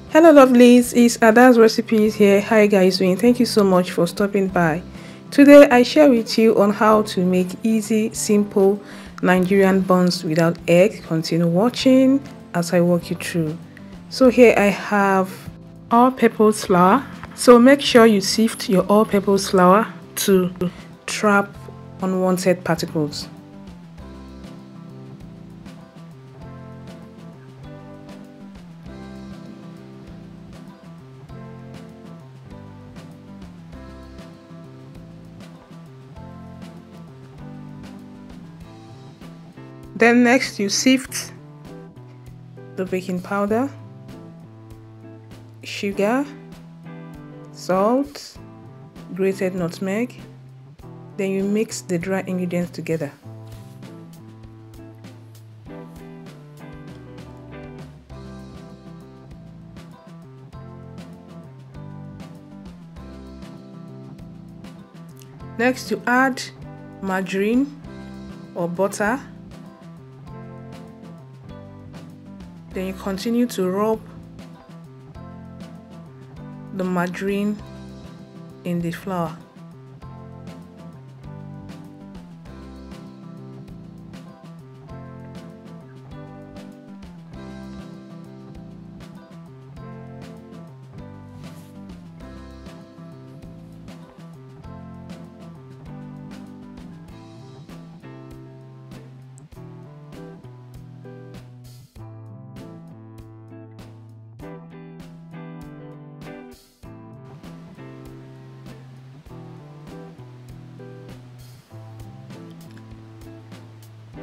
Hello lovelies, it's Ada's Recipes here. How you guys doing? Thank you so much for stopping by. Today I share with you on how to make easy, simple Nigerian buns without egg. Continue watching as I walk you through. So here I have all-purpose flour. So make sure you sift your all-purpose flour to trap unwanted particles. Then next you sift the baking powder, sugar, salt, grated nutmeg. Then you mix the dry ingredients together. Next you add margarine or butter. Then you continue to rub the margarine in the flour.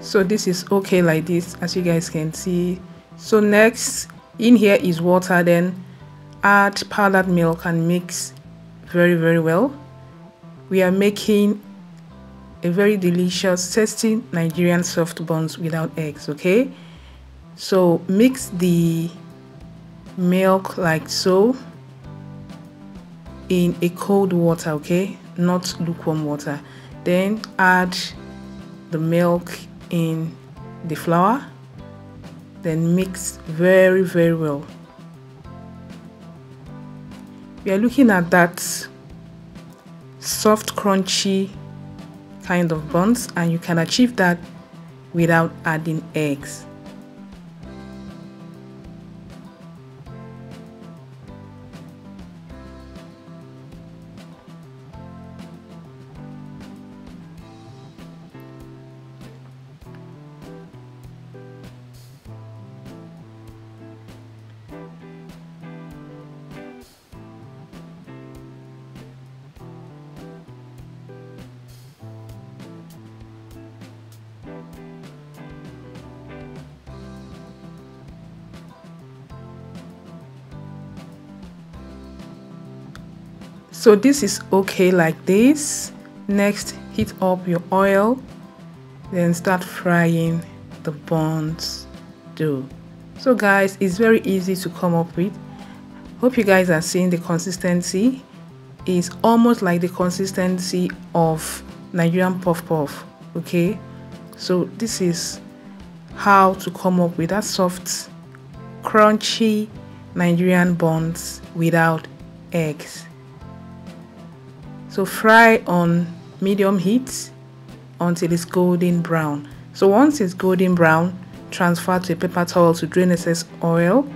So this is okay like this, as you guys can see. So next in here is water. Then add powdered milk and mix very well. We are making a very delicious tasty Nigerian soft buns without eggs. Okay, so mix the milk like so in a cold water, okay, not lukewarm water. Then add the milk in the flour, then mix very well. We are looking at that soft crunchy kind of buns, and you can achieve that without adding eggs. So this is okay like this. Next, heat up your oil, then start frying the buns dough. So guys, it's very easy to come up with. Hope you guys are seeing the consistency. It's almost like the consistency of Nigerian puff puff. Okay, so this is how to come up with that soft crunchy Nigerian buns without eggs. So fry on medium heat until it's golden brown. So once it's golden brown, transfer to a paper towel to drain excess oil,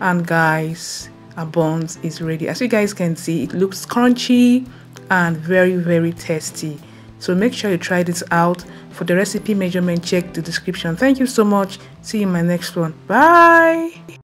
and guys, our buns is ready. As you guys can see, it looks crunchy and very tasty. So make sure you try this out. For the recipe measurement, check the description. Thank you so much. See you in my next one. Bye.